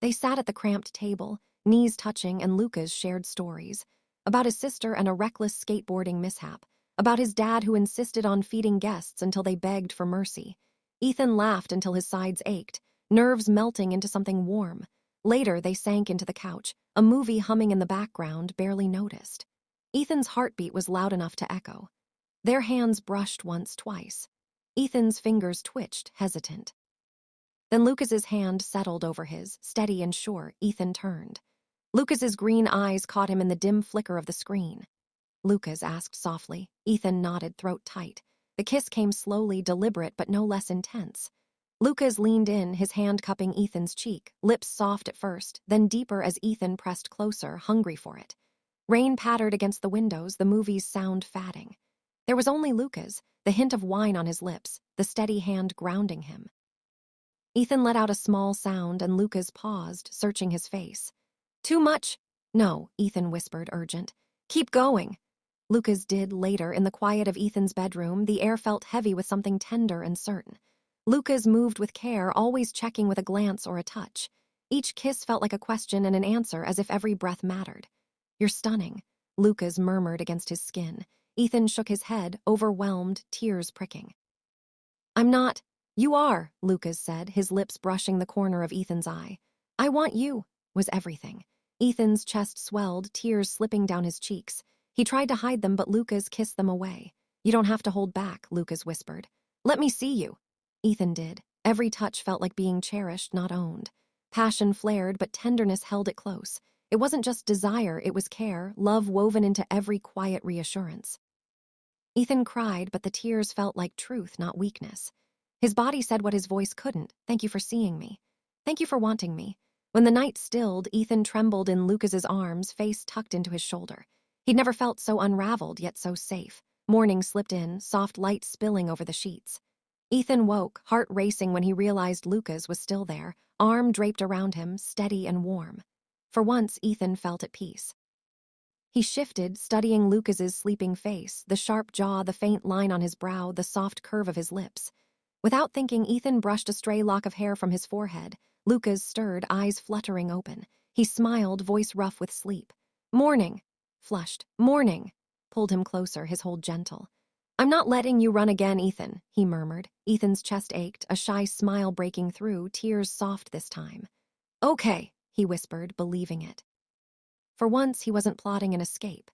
[SPEAKER 1] They sat at the cramped table, knees touching, and Lucas shared stories. About his sister and a reckless skateboarding mishap. About his dad who insisted on feeding guests until they begged for mercy. Ethan laughed until his sides ached, nerves melting into something warm. Later, they sank into the couch, a movie humming in the background, barely noticed. Ethan's heartbeat was loud enough to echo. Their hands brushed once, twice. Ethan's fingers twitched, hesitant. Then Lucas's hand settled over his, steady and sure. Ethan turned. Lucas's green eyes caught him in the dim flicker of the screen. Lucas asked softly. Ethan nodded, throat tight. The kiss came slowly, deliberate, but no less intense. Lucas leaned in, his hand cupping Ethan's cheek, lips soft at first, then deeper as Ethan pressed closer, hungry for it. Rain pattered against the windows, the movie's sound fading. There was only Lucas, the hint of wine on his lips, the steady hand grounding him. Ethan let out a small sound and Lucas paused, searching his face. "Too much?" "No," Ethan whispered, urgent. "Keep going." Lucas did later, in the quiet of Ethan's bedroom. The air felt heavy with something tender and certain. Lucas moved with care, always checking with a glance or a touch. Each kiss felt like a question and an answer, as if every breath mattered. "You're stunning," Lucas murmured against his skin. Ethan shook his head, overwhelmed, tears pricking. "I'm not." "You are," Lucas said, his lips brushing the corner of Ethan's eye. "I want you," was everything. Ethan's chest swelled, tears slipping down his cheeks. He tried to hide them, but Lucas kissed them away. "You don't have to hold back," Lucas whispered. "Let me see you." Ethan did. Every touch felt like being cherished, not owned. Passion flared, but tenderness held it close. It wasn't just desire, it was care, love woven into every quiet reassurance. Ethan cried, but the tears felt like truth, not weakness. His body said what his voice couldn't. "Thank you for seeing me. Thank you for wanting me." When the night stilled, Ethan trembled in Lucas's arms, face tucked into his shoulder. He'd never felt so unraveled, yet so safe. Morning slipped in, soft light spilling over the sheets. Ethan woke, heart racing when he realized Lucas was still there, arm draped around him, steady and warm. For once, Ethan felt at peace. He shifted, studying Lucas's sleeping face, the sharp jaw, the faint line on his brow, the soft curve of his lips. Without thinking, Ethan brushed a stray lock of hair from his forehead. Lucas stirred, eyes fluttering open. He smiled, voice rough with sleep. "Morning." Flushed. "Morning." Pulled him closer, his hold gentle. "I'm not letting you run again, Ethan," he murmured. Ethan's chest ached, a shy smile breaking through, tears soft this time. "Okay," he whispered, believing it. For once, he wasn't plotting an escape.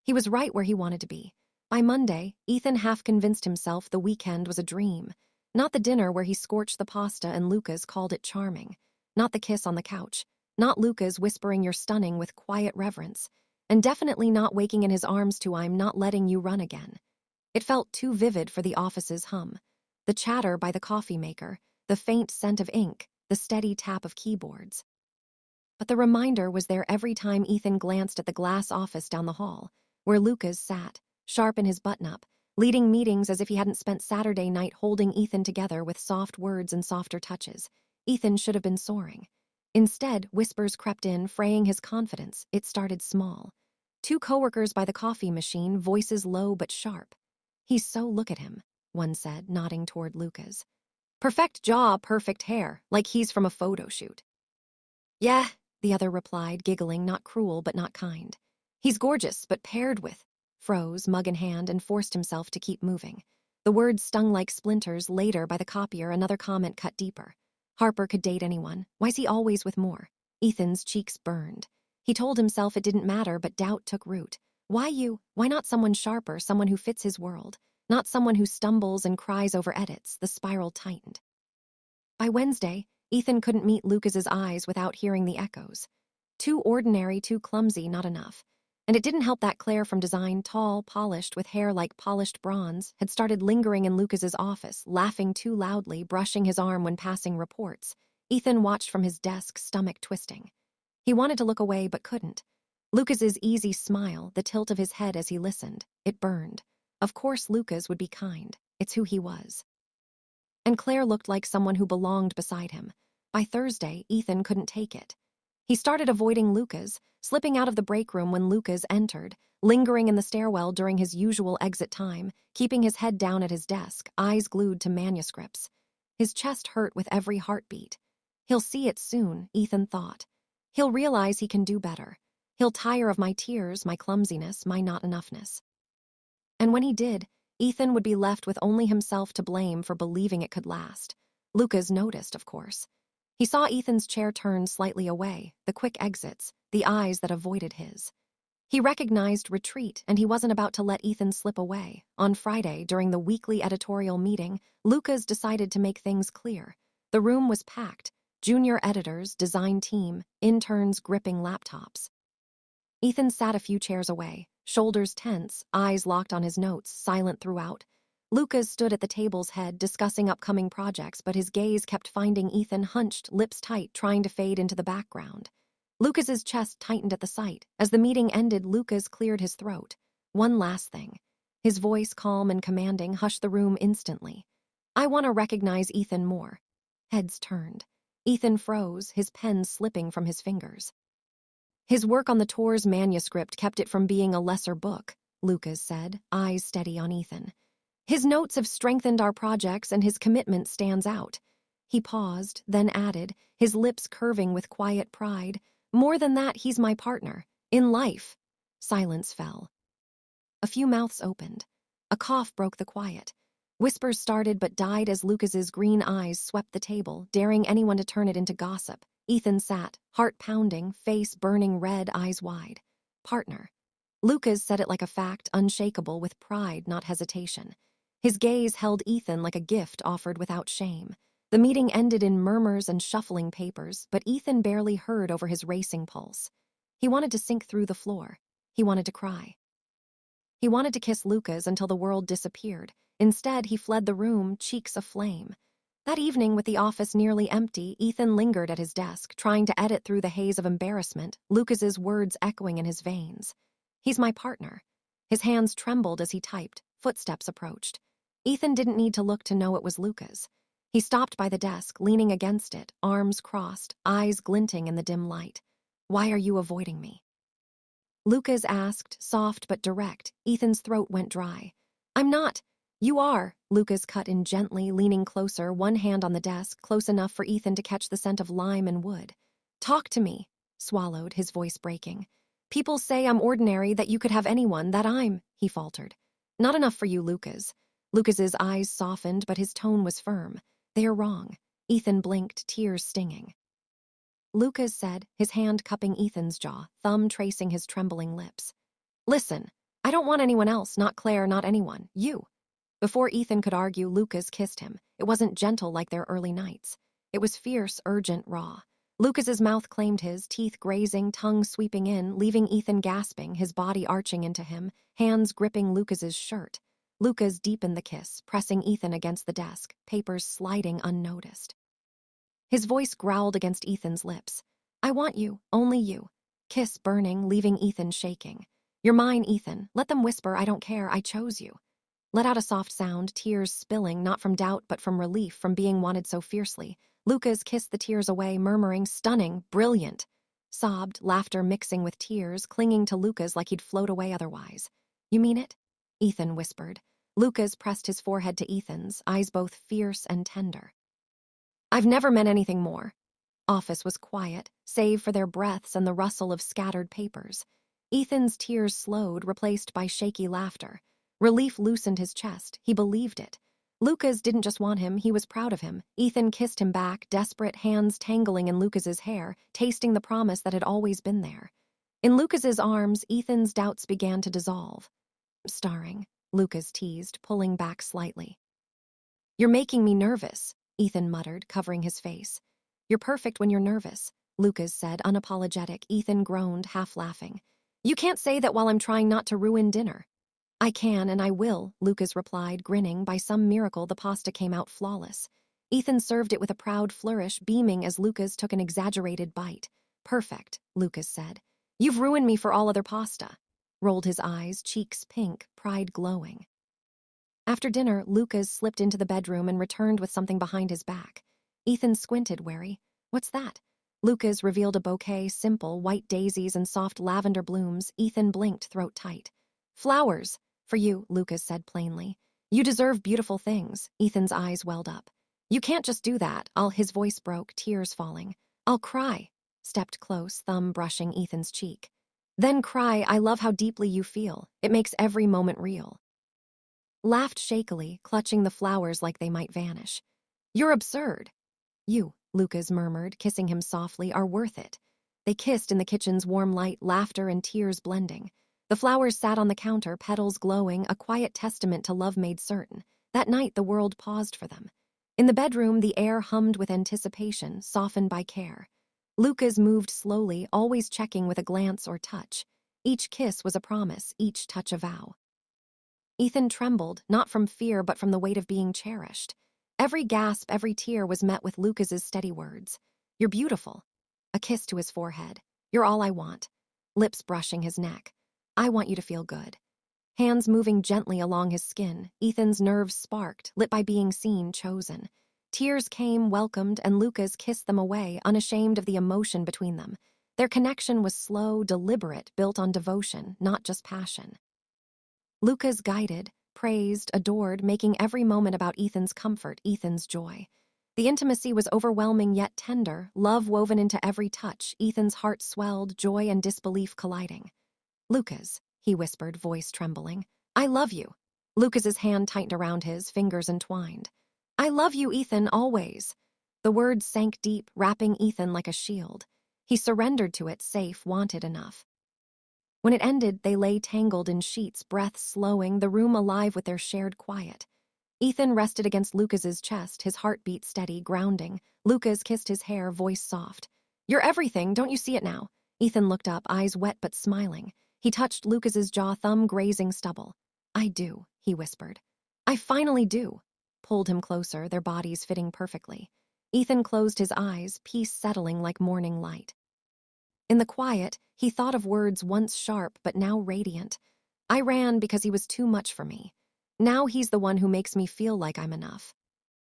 [SPEAKER 1] He was right where he wanted to be. By Monday, Ethan half convinced himself the weekend was a dream. Not the dinner where he scorched the pasta and Lucas called it charming. Not the kiss on the couch. Not Lucas whispering "you're stunning" with quiet reverence. And definitely not waking in his arms to "I'm not letting you run again." It felt too vivid for the office's hum. The chatter by the coffee maker, the faint scent of ink, the steady tap of keyboards. But the reminder was there every time Ethan glanced at the glass office down the hall, where Lucas sat, sharp in his button-up, leading meetings as if he hadn't spent Saturday night holding Ethan together with soft words and softer touches. Ethan should have been soaring. Instead, whispers crept in, fraying his confidence. It started small. Two coworkers by the coffee machine, voices low but sharp. "He's so look at him," one said, nodding toward Lucas. "Perfect jaw, perfect hair, like he's from a photo shoot." "Yeah," the other replied, giggling, not cruel but not kind. "He's gorgeous, but paired with..." Froze, mug in hand, and forced himself to keep moving. The words stung like splinters. Later, by the copier, another comment cut deeper. "Harper could date anyone. Why's he always with more?" Ethan's cheeks burned. He told himself it didn't matter, but doubt took root. Why you? Why not someone sharper, someone who fits his world? Not someone who stumbles and cries over edits. The spiral tightened. By Wednesday, Ethan couldn't meet Lucas's eyes without hearing the echoes. Too ordinary, too clumsy, not enough. And it didn't help that Claire from design, tall, polished, with hair like polished bronze, had started lingering in Lucas's office, laughing too loudly, brushing his arm when passing reports. Ethan watched from his desk, stomach twisting. He wanted to look away but couldn't. Lucas's easy smile, the tilt of his head as he listened, it burned. Of course Lucas would be kind. It's who he was. And Claire looked like someone who belonged beside him. By Thursday, Ethan couldn't take it. He started avoiding Lucas, slipping out of the break room when Lucas entered, lingering in the stairwell during his usual exit time, keeping his head down at his desk, eyes glued to manuscripts. His chest hurt with every heartbeat. He'll see it soon, Ethan thought. He'll realize he can do better. He'll tire of my tears, my clumsiness, my not enoughness. And when he did, Ethan would be left with only himself to blame for believing it could last. Lucas noticed, of course. He saw Ethan's chair turn slightly away, the quick exits, the eyes that avoided his. He recognized retreat, and he wasn't about to let Ethan slip away. On Friday, during the weekly editorial meeting, Lucas decided to make things clear. The room was packed. Junior editors, design team, interns gripping laptops. Ethan sat a few chairs away, shoulders tense, eyes locked on his notes, silent throughout. Lucas stood at the table's head, discussing upcoming projects, but his gaze kept finding Ethan, hunched, lips tight, trying to fade into the background. Lucas's chest tightened at the sight. As the meeting ended, Lucas cleared his throat. "One last thing." His voice, calm and commanding, hushed the room instantly. "I want to recognize Ethan more." Heads turned. Ethan froze, his pen slipping from his fingers. "His work on the tour's manuscript kept it from being a lesser book," Lucas said, eyes steady on Ethan. "His notes have strengthened our projects, and his commitment stands out." He paused, then added, his lips curving with quiet pride, "More than that, he's my partner. In life." Silence fell. A few mouths opened. A cough broke the quiet. Whispers started but died as Lucas's green eyes swept the table, daring anyone to turn it into gossip. Ethan sat, heart pounding, face burning red, eyes wide. "Partner." Lucas said it like a fact, unshakable, with pride, not hesitation. His gaze held Ethan like a gift offered without shame. The meeting ended in murmurs and shuffling papers, but Ethan barely heard over his racing pulse. He wanted to sink through the floor. He wanted to cry. He wanted to kiss Lucas until the world disappeared. Instead, he fled the room, cheeks aflame. That evening, with the office nearly empty, Ethan lingered at his desk, trying to edit through the haze of embarrassment, Lucas's words echoing in his veins. "He's my partner." His hands trembled as he typed. Footsteps approached. Ethan didn't need to look to know it was Lucas. He stopped by the desk, leaning against it, arms crossed, eyes glinting in the dim light. "Why are you avoiding me?" Lucas asked, soft but direct. Ethan's throat went dry. "I'm not." "You are," Lucas cut in gently, leaning closer, one hand on the desk, close enough for Ethan to catch the scent of lime and wood. "Talk to me," swallowed, his voice breaking. "People say I'm ordinary, that you could have anyone, that I'm..." he faltered. "Not enough for you, Lucas." Lucas's eyes softened, but his tone was firm. "They're wrong." Ethan blinked, tears stinging. Lucas said, his hand cupping Ethan's jaw, thumb tracing his trembling lips. Listen, I don't want anyone else, not Claire, not anyone. You. Before Ethan could argue, Lucas kissed him. It wasn't gentle like their early nights. It was fierce, urgent, raw. Lucas's mouth claimed his, teeth grazing, tongue sweeping in, leaving Ethan gasping, his body arching into him, hands gripping Lucas's shirt. Lucas deepened the kiss, pressing Ethan against the desk, papers sliding unnoticed. His voice growled against Ethan's lips. I want you, only you. Kiss burning, leaving Ethan shaking. You're mine, Ethan. Let them whisper, I don't care, I chose you. Let out a soft sound, tears spilling, not from doubt but from relief from being wanted so fiercely. Lucas kissed the tears away, murmuring, stunning, brilliant. Sobbed, laughter mixing with tears, clinging to Lucas like he'd float away otherwise. You mean it? Ethan whispered. Lucas pressed his forehead to Ethan's, eyes both fierce and tender. I've never meant anything more. Office was quiet, save for their breaths and the rustle of scattered papers. Ethan's tears slowed, replaced by shaky laughter. Relief loosened his chest. He believed it. Lucas didn't just want him, he was proud of him. Ethan kissed him back, desperate, hands tangling in Lucas's hair, tasting the promise that had always been there. In Lucas's arms, Ethan's doubts began to dissolve. Starring, Lucas teased, pulling back slightly. You're making me nervous, Ethan muttered, covering his face. You're perfect when you're nervous, Lucas said, unapologetic. Ethan groaned, half laughing. You can't say that while I'm trying not to ruin dinner. I can and I will, Lucas replied, grinning. By some miracle, the pasta came out flawless. Ethan served it with a proud flourish, beaming as Lucas took an exaggerated bite. Perfect, Lucas said. You've ruined me for all other pasta. Rolled his eyes, cheeks pink, pride glowing. After dinner, Lucas slipped into the bedroom and returned with something behind his back. Ethan squinted, wary. What's that? Lucas revealed a bouquet, simple, white daisies and soft lavender blooms. Ethan blinked, throat tight. Flowers. For you, Lucas said plainly. You deserve beautiful things. Ethan's eyes welled up. You can't just do that. His voice broke, tears falling. I'll cry. Stepped close, thumb brushing Ethan's cheek. Then cry, I love how deeply you feel. It makes every moment real. Laughed shakily, clutching the flowers like they might vanish. You're absurd. You, Lucas murmured, kissing him softly, are worth it. They kissed in the kitchen's warm light, laughter and tears blending. The flowers sat on the counter, petals glowing, a quiet testament to love made certain. That night the world paused for them. In the bedroom, the air hummed with anticipation, softened by care. Lucas moved slowly, always checking with a glance or touch. Each kiss was a promise, each touch a vow. Ethan trembled, not from fear but from the weight of being cherished. Every gasp, every tear was met with Lucas's steady words. You're beautiful. A kiss to his forehead. You're all I want. Lips brushing his neck. I want you to feel good. Hands moving gently along his skin, Ethan's nerves sparked, lit by being seen, chosen. Tears came, welcomed, and Lucas kissed them away, unashamed of the emotion between them. Their connection was slow, deliberate, built on devotion, not just passion. Lucas guided, praised, adored, making every moment about Ethan's comfort, Ethan's joy. The intimacy was overwhelming yet tender, love woven into every touch. Ethan's heart swelled, joy and disbelief colliding. Lucas, he whispered, voice trembling. I love you. Lucas's hand tightened around his, fingers entwined. I love you, Ethan, always. The words sank deep, wrapping Ethan like a shield. He surrendered to it, safe, wanted enough. When it ended, they lay tangled in sheets, breath slowing, the room alive with their shared quiet. Ethan rested against Lucas's chest, his heartbeat steady, grounding. Lucas kissed his hair, voice soft. You're everything, don't you see it now? Ethan looked up, eyes wet but smiling. He touched Lucas's jaw, thumb grazing stubble. I do, he whispered. I finally do. Pulled him closer, their bodies fitting perfectly. Ethan closed his eyes, peace settling like morning light. In the quiet, he thought of words once sharp but now radiant. I ran because he was too much for me. Now he's the one who makes me feel like I'm enough.